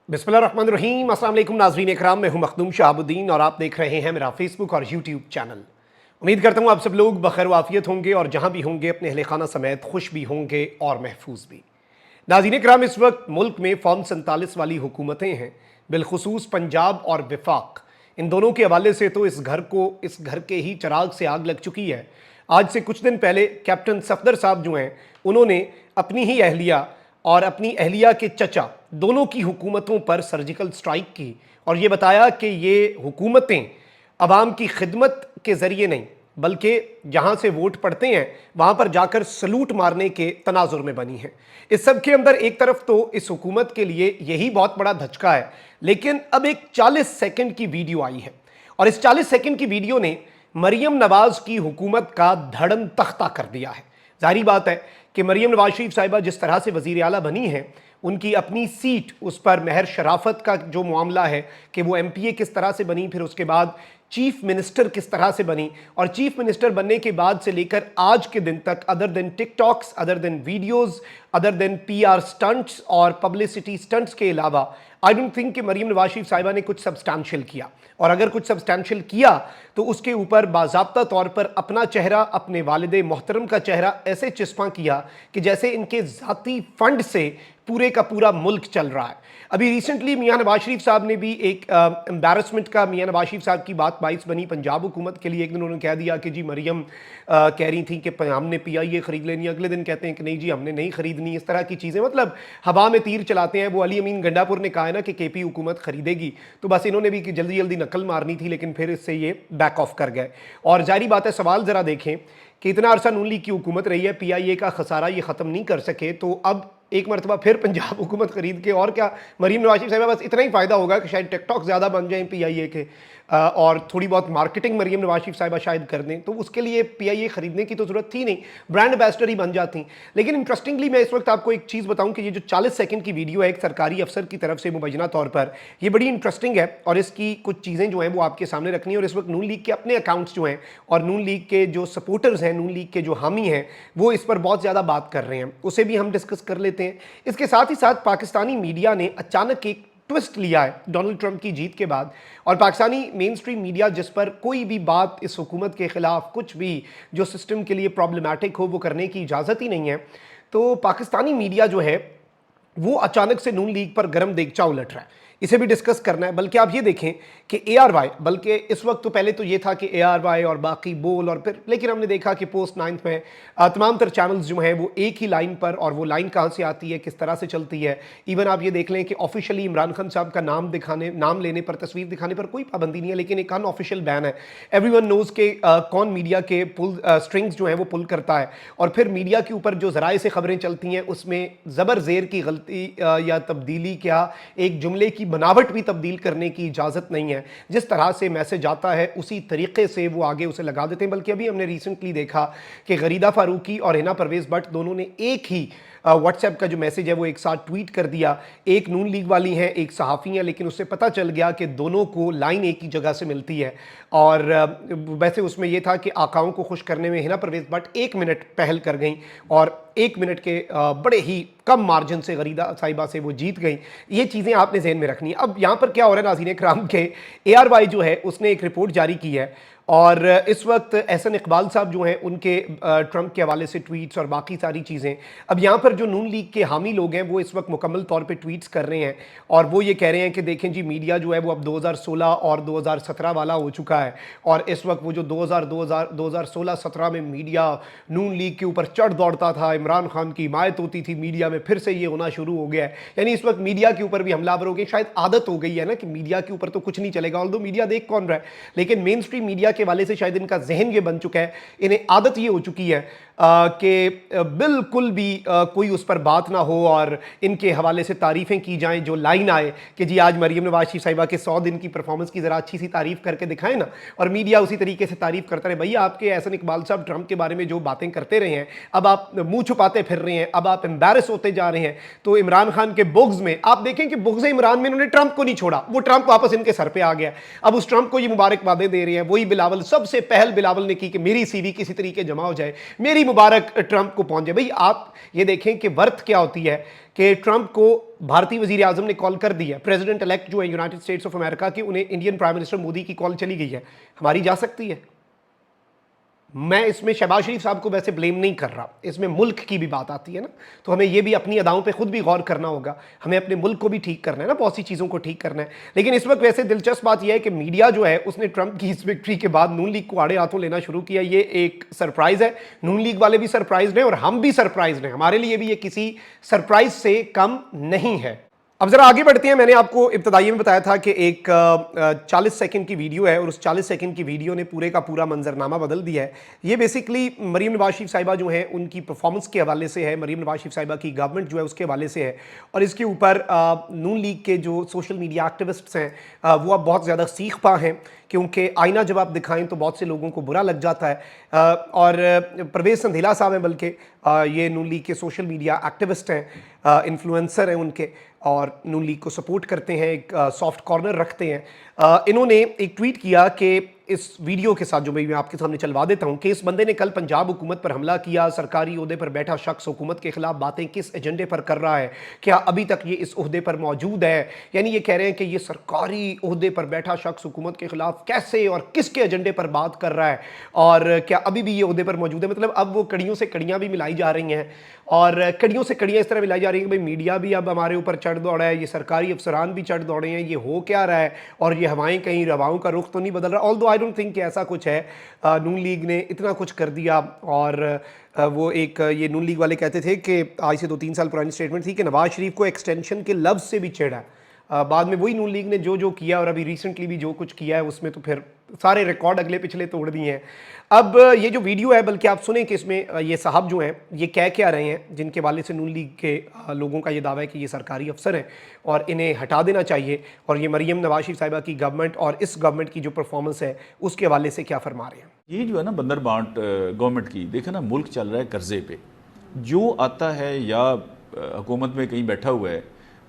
बिस्मिल्लाहिर्रहमानिर्रहीम। अस्सलाम वालेकुम नाज़रीन इकराम, मैं हूं मखदूम शहाबुद्दीन और आप देख रहे हैं मेरा फेसबुक और यूट्यूब चैनल। उम्मीद करता हूं आप सब लोग बखैर वाफियत होंगे और जहां भी होंगे अपने अहले खाना समेत खुश भी होंगे और महफूज भी। नाज़रीन इकराम, इस वक्त मुल्क में फॉर्म 47 वाली हुकूमतें हैं, बिलखुसूस पंजाब और विफाक। इन दोनों के हवाले से तो इस घर के ही चिराग से आग लग चुकी है। आज से कुछ दिन पहले कैप्टन सफदर साहब जो हैं, उन्होंने अपनी ही अहलिया और अपनी अहलिया के चचा दोनों की हुकूमतों पर सर्जिकल स्ट्राइक की और ये बताया कि ये हुकूमतें अवाम की खिदमत के ज़रिए नहीं बल्कि जहाँ से वोट पड़ते हैं वहाँ पर जाकर सलूट मारने के तनाजुर में बनी हैं। इस सब के अंदर एक तरफ तो इस हुकूमत के लिए यही बहुत बड़ा धचका है, लेकिन अब एक 40 सेकंड की वीडियो आई है और इस 40 सेकंड की वीडियो ने मरियम नवाज की हुकूमत का धड़म तख्ता कर दिया है। जाहिर बात है कि मरियम नवाज शरीफ साहिबा जिस तरह से वज़ीर आला बनी हैं, उनकी अपनी सीट, उस पर महर शराफत का जो मामला है कि वो एमपीए किस तरह से बनी, फिर उसके बाद चीफ मिनिस्टर किस तरह से बनी, और चीफ मिनिस्टर बनने के बाद से लेकर आज के दिन तक other than TikToks, other than videos, other than PR stunts और पब्लिसिटी स्टंट्स के अलावा आई डोंट थिंक कि मरियम नवाज शरीफ साहिबा ने कुछ सब्सटैंशियल किया। और अगर कुछ सब्सटैंशियल किया तो उसके ऊपर बाज़ाब्ता तौर पर अपना चेहरा, अपने वालिद मोहतरम का चेहरा ऐसे चिस्पा किया कि जैसे इनके ज़ाती फंड से पूरे का पूरा मुल्क चल रहा है। अभी रिसेंटली मियां नवाज शरीफ साहब ने भी एक एम्बैरसमेंट का, मियां नवाज शरीफ साहब की बात बाइस बनी पंजाब हुकूमत के लिए। एक दिन उन्होंने कह दिया कि जी मरियम कह रही थी कि हमने पीआईए खरीद लेनी, अगले दिन कहते हैं कि नहीं जी हमने नहीं खरीदनी। इस तरह की चीज़ें, मतलब हवा में तीर चलाते हैं। वो अली अमीन गंडापुर ने कहा है ना कि केपी हुकूमत खरीदेगी, तो बस इन्होंने भी कि जल्दी जल्दी नकल मारनी थी, लेकिन फिर इससे ये बैक ऑफ कर गए। और जारी बात है, सवाल ज़रा देखें कि इतना अरसा नून लीग की हुकूमत रही है, पीआईए का खसारा ये ख़त्म नहीं कर सके, तो अब एक मरतबा फिर पंजाब हुकूमत खरीद के और क्या मरीम नवाज शरीफ साहिबा, बस इतना ही फ़ायदा होगा कि शायद टिकटॉक ज़्यादा बन जाएं पीआईए के और थोड़ी बहुत मार्केटिंग मरीम नवाज शरीफ साहिबा शायद कर दें, तो उसके लिए पीआईए खरीदने की तो ज़रूरत थी नहीं, ब्रांड एम्बेसडर ही बन जाती। लेकिन इंटरेस्टिंगली मैं इस वक्त आपको एक चीज़ बताऊं कि ये जो 40 सेकंड की वीडियो है एक सरकारी अफसर की तरफ से मुबैना तौर पर, ये बड़ी इंटरेस्टिंग है और इसकी कुछ चीज़ें जो हैं वो आपके सामने रखनी है। और इस वक्त नून लीग के अपने अकाउंट्स जो हैं और नून लीग के जो सपोर्टर्स हैं, नून लीग के जो हामी हैं, वो इस पर बहुत ज़्यादा बात कर रहे हैं, उसे भी हम डिस्कस कर लेते हैं। इसके साथ ही साथ पाकिस्तानी मीडिया ने अचानक एक ट्विस्ट लिया है डोनाल्ड ट्रंप की जीत के बाद, और पाकिस्तानी मेन स्ट्रीम मीडिया जिस पर कोई भी बात इस हुकूमत के ख़िलाफ़, कुछ भी जो सिस्टम के लिए प्रॉब्लमैटिक हो, वो करने की इजाज़त ही नहीं है। तो पाकिस्तानी मीडिया जो है वो अचानक से नून लीग पर गर्म देगचा उलट रहा है, इसे भी डिस्कस करना है। बल्कि आप ये देखें कि ARY, बल्कि इस वक्त तो पहले तो ये था कि ARY और बाकी बोल, और फिर लेकिन हमने देखा कि पोस्ट 9 में तमाम तर चैनल्स जो हैं वो एक ही लाइन पर, और वो लाइन कहाँ से आती है, किस तरह से चलती है। इवन आप ये देख लें कि ऑफिशियली इमरान खान साहब का नाम लेने पर, तस्वीर दिखाने पर कोई पाबंदी नहीं है, लेकिन एक अनऑफिशियल बैन है। एवरीवन नोज़ के कौन मीडिया के पुल स्ट्रिंग्स जो हैं वो पुल करता है, और फिर मीडिया के ऊपर जो ज़राए से खबरें चलती हैं उसमें ज़बर ज़ेर की गलती या तब्दीली, क्या एक जुमले की बनावट भी तब्दील करने की इजाज़त नहीं है। जिस तरह से मैसेज आता है उसी तरीके से वो आगे उसे लगा देते हैं। बल्कि अभी हमने रिसेंटली देखा कि गरीदा फारूकी और हिना परवेज़ भट्ट दोनों ने एक ही व्हाट्सएप का जो मैसेज है वो एक साथ ट्वीट कर दिया। एक नून लीग वाली हैं, एक सहाफ़ी हैं, लेकिन उससे पता चल गया कि दोनों को लाइन एक ही जगह से मिलती है। और वैसे उसमें यह था कि आकाओं को खुश करने में हिना परवेज़ भट्ट 1 मिनट पहल कर गई और 1 मिनट के बड़े ही कम मार्जिन से गरीदा साहिबा से वो जीत गई। ये चीज़ें आपने जहन में रखनी है। अब यहाँ पर क्या हो रहा है नाज़रीन इकराम के, ARY जो है उसने एक रिपोर्ट जारी की है और इस वक्त एहसन इकबाल साहब जो हैं उनके ट्रंप के हवाले से ट्वीट्स और बाकी सारी चीज़ें, अब यहाँ पर जो नून लीग के हामी लोग हैं वो इस वक्त मुकम्मल तौर पे ट्वीट्स कर रहे हैं और वो ये कह रहे हैं कि देखें जी मीडिया जो है वो अब 2016 और 2017 वाला हो चुका है, और इस वक्त वो जो 2016-17 में मीडिया नून लीग के ऊपर चढ़ दौड़ता था, इमरान खान की हिमायत होती थी मीडिया में, फिर से ये होना शुरू हो गया है। यानी इस वक्त मीडिया के ऊपर भी हमलावर हो गए। शायद आदत हो गई है ना कि मीडिया के ऊपर तो कुछ नहीं चलेगा, ऑल्दो मीडिया देख कौन रहा है, लेकिन मेन स्ट्रीम मीडिया के वाले से शायद इनका जहन ये बन चुका है, इन्हें आदत ये हो चुकी है कि बिल्कुल भी कोई उस पर बात ना हो और इनके हवाले से तारीफ़ें की जाएं। जो लाइन आए कि जी आज मरीम नवाज शरीफ साहिबा के 100 दिन की परफॉर्मेंस की ज़रा अच्छी सी तारीफ़ करके दिखाएं ना, और मीडिया उसी तरीके से तारीफ़ करता रहे। भैया आपके एहसन इकबाल साहब ट्रंप के बारे में जो बातें करते रहे हैं, अब आप मुंह छुपाते फिर रहे हैं, अब आप एम्बैरस होते जा रहे हैं। तो इमरान खान के बुग्ज में आप देखें कि बुग्ज इमरान में इन्होंने ट्रंप को नहीं छोड़ा, वो ट्रंप वापस इनके सर पे आ गया। अब उस ट्रंप को ये मुबारकबादें दे रहे हैं। वही बिलावल, सबसे पहल बिलावल ने की कि मेरी सीवी किसी तरीके जमा हो जाए, मेरी ईदी मुबारक ट्रंप को पहुंच जाए। भाई आप ये देखें कि वर्थ क्या होती है कि ट्रंप को भारतीय वजीर आजम ने कॉल कर दी है, प्रेसिडेंट इलेक्ट जो है यूनाइटेड स्टेट्स ऑफ अमेरिका की, उन्हें इंडियन प्राइम मिनिस्टर मोदी की कॉल चली गई है, हमारी जा सकती है। मैं इसमें शहबाज शरीफ साहब को वैसे ब्लेम नहीं कर रहा, इसमें मुल्क की भी बात आती है ना, तो हमें ये भी अपनी अदाओं पे खुद भी गौर करना होगा, हमें अपने मुल्क को भी ठीक करना है ना, बहुत सी चीज़ों को ठीक करना है। लेकिन इस वक्त वैसे दिलचस्प बात यह है कि मीडिया जो है उसने ट्रंप की इस विक्ट्री के बाद नून लीग को आड़े हाथों लेना शुरू किया। ये एक सरप्राइज है, नून लीग वाले भी सरप्राइज हैं और हम भी सरप्राइज हैं, हमारे लिए भी ये किसी सरप्राइज से कम नहीं है। अब जरा आगे बढ़ते हैं। मैंने आपको इब्तदाई में बताया था कि एक 40 सेकंड की वीडियो है और उस 40 सेकंड की वीडियो ने पूरे का पूरा मंजरनामा बदल दिया है। ये बेसिकली मरीम नवाज शरीफ साहिबा जो हैं उनकी परफॉर्मेंस के हवाले से है, मरीम नवाज शरीफ साहिबा की गवर्नमेंट जो है उसके हवाले से है, और इसके ऊपर नून लीग के जो सोशल मीडिया एक्टिविस्ट्स हैं वो अब बहुत ज़्यादा सीख पा हैं, क्योंकि आईना जब आप दिखाएं तो बहुत से लोगों को बुरा लग जाता है। और परवेज संधीला साहब हैं, बल्कि ये नून लीग के सोशल मीडिया एक्टिविस्ट हैं, इन्फ्लुएंसर हैं उनके, और नून लीग को सपोर्ट करते हैं, एक सॉफ्ट कॉर्नर रखते हैं। इन्होंने एक ट्वीट किया कि इस वीडियो के साथ जो मैं आपके सामने चलवा देता हूं कि इस बंदे ने कल पंजाब हुकूमत पर हमला किया, सरकारी ओहदे पर बैठा शख्स हुकूमत के खिलाफ बातें किस एजेंडे पर कर रहा है, क्या अभी तक ये इस ओहदे पर मौजूद है? यानी ये कह रहे हैं कि ये सरकारी ओहदे पर बैठा शख्स हुकूमत के खिलाफ कैसे और किसके एजेंडे पर बात कर रहा है, और क्या अभी भी ये ओहदे पर मौजूद है। मतलब अब वो कड़ियों से कड़ियाँ भी मिलाई जा रही हैं, और कड़ियों से कड़ियाँ इस तरह मिलाई जा रही हैं कि भाई मीडिया भी अब हमारे ऊपर चढ़ दौड़ा है, ये सरकारी अफसरान भी चढ़ दौड़े हैं, ये हो क्या रहा है, और ये हवाएं कहीं रवाओं का रुख तो नहीं बदल रहा। ऑल्दो आई डोंट थिंक कि ऐसा कुछ है। नून लीग ने इतना कुछ कर दिया, और वो एक ये नून लीग वाले कहते थे कि आज से 2-3 साल पुरानी स्टेटमेंट थी कि नवाज शरीफ को एक्सटेंशन के लफ्ज़ से भी छेड़ा है। बाद में वही नून लीग ने जो जो किया, और अभी रिसेंटली भी जो कुछ किया है, उसमें तो फिर सारे रिकॉर्ड अगले पिछले तोड़ दिए हैं। अब ये जो वीडियो है, बल्कि आप सुने कि इसमें ये साहब जो हैं ये कह के आ रहे हैं, जिनके वाले से नून लीग के लोगों का ये दावा है कि ये सरकारी अफसर हैं और इन्हें हटा देना चाहिए, और ये मरीम नवाज शरीफ साहिबा की गवर्नमेंट और इस गवर्नमेंट की जो परफॉर्मेंस है उसके हवाले से क्या फरमा रहे हैं। ये जो है ना बंदर बांट गवर्नमेंट की, देखे ना मुल्क चल रहा है कर्जे पे, जो आता है या हुकूमत में कहीं बैठा हुआ है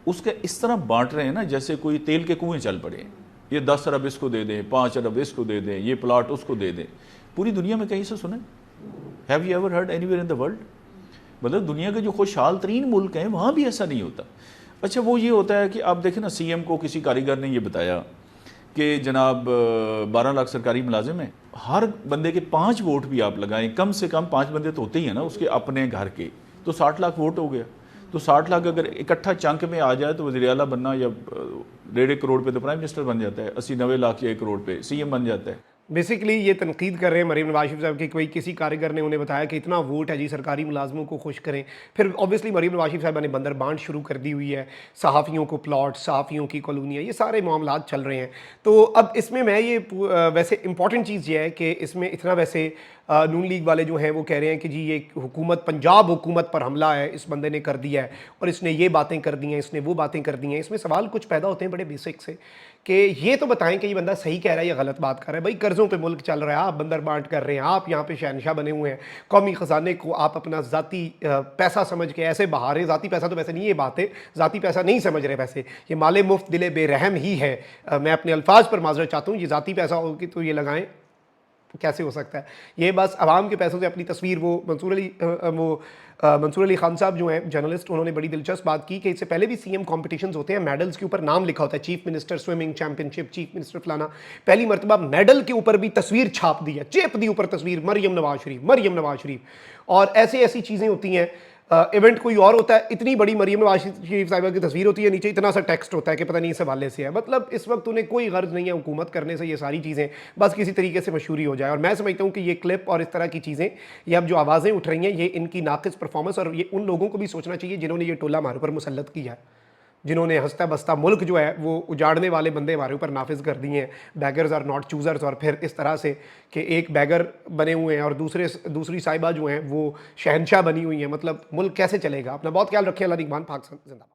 उसका इस तरह बांट रहे हैं ना जैसे कोई तेल के कुएं चल पड़े हैं। ये 10 अरब इसको दे दें, 5 अरब इसको दे दें, ये प्लाट उसको दे दें। पूरी दुनिया में कहीं से सुने? Have you ever heard anywhere in the world? मतलब दुनिया के जो खुशहाल तरीन मुल्क हैं वहाँ भी ऐसा नहीं होता। अच्छा, वो ये होता है कि आप देखें ना, सीएम को किसी कारीगर ने ये बताया कि जनाब 12 लाख सरकारी मुलाजिम हैं, हर बंदे के 5 वोट भी आप लगाएं, कम से कम 5 बंदे तो होते ही हैं ना उसके अपने घर के, तो 60 लाख वोट हो गया। तो 60 लाख अगर इकट्ठा चंक में आ जाए तो वज़ीर आला बनना, या 1.5 करोड़ पे तो प्राइम मिनिस्टर बन जाता है, 80-90 लाख या 1 करोड़ पे सीएम बन जाता है। बेसिकली ये तनकीद कर रहे हैं मरीम नवाज शरीफ साहब की, कोई किसी कारीगर ने उन्हें बताया कि इतना वोट है जी, सरकारी मुलाजमों को खुश करें। फिर ऑब्वियसली मरीम नवाज शरीफ साहब ने बंदर बांट शुरू कर दी हुई है, सहाफ़ियों को प्लॉट, सहाफ़ियों की कॉलोनियाँ, ये सारे मामला चल रहे हैं। तो अब इसमें मैं ये वैसे इंपॉर्टेंट चीज़ ये है कि इसमें इतना वैसे नून लीग वाले जो हैं वो कह रहे हैं कि जी ये हुकूमत, पंजाब हुकूमत पर हमला है, इस बंदे ने कर दिया है और इसने ये बातें कर दी हैं, इसने वो बातें कर दी हैं। इसमें सवाल कुछ पैदा होते हैं बड़े बेसिक से कि ये तो बताएं कि ये बंदा सही कह रहा है या गलत बात कर रहा है। भाई कर्ज़ों पे मुल्क चल रहा है, आप बंदर बांट कर रहे हैं, आप यहाँ पे शहनशाह बने हुए हैं, कौमी ख़जाने को आप अपना ज़ाती पैसा समझ के ऐसे बहा रहे। ज़ाती पैसा तो वैसे नहीं, ये बात है, ज़ाती पैसा नहीं समझ रहे, वैसे ये माले मुफ्त दिले बेरहम ही है। मैं अपने अल्फाज पर माजरत चाहता हूँ, ये ज़ाती पैसा होगी तो ये लगाएं, कैसे हो सकता है? ये बस आवाम के पैसों से अपनी तस्वीर, वो मंसूर अली खान साहब जो हैं जर्नलिस्ट, उन्होंने बड़ी दिलचस्प बात की कि इससे पहले भी सीएम कॉम्पिटिशंस होते हैं, मेडल्स के ऊपर नाम लिखा होता है, chief minister swimming championship, chief minister फलाना। पहली मरतबा मेडल के ऊपर भी तस्वीर छाप दी है, चेप दी ऊपर तस्वीर मरियम नवाज शरीफ, मरियम नवाज शरीफ, और ऐसी चीज़ें होती हैं। इवेंट कोई और होता है, इतनी बड़ी मरियम नवाज शरीफ साहिबा की तस्वीर होती है, नीचे इतना सा टेक्स्ट होता है कि पता नहीं इस हवाले से है। मतलब इस वक्त उन्हें कोई गर्ज नहीं है हुकूमत करने से, ये सारी चीज़ें बस किसी तरीके से मशहूरी हो जाए। और मैं समझता हूँ कि ये क्लिप और इस तरह की चीज़ें, ये अब जो आवाज़ें उठ रही हैं, ये इनकी नाक़िस परफॉर्मेंस, और ये उन लोगों को भी सोचना चाहिए जिन्होंने ये टोला हमारे ऊपर मुसल्लत किया है, जिन्होंने हंसता बस्ता मुल्क जो है वो उजाड़ने वाले बंदे हमारे ऊपर नाफिज कर दिए हैं। बैगर्स आर नॉट चूज़र्स, और फिर इस तरह से कि एक बैगर बने हुए हैं और दूसरी साहिबा जो हैं वो शहनशाह बनी हुई हैं। मतलब मुल्क कैसे चलेगा? अपना बहुत ख्याल रखें। अल्लाह निगहबान। पाक जिंदाबाद।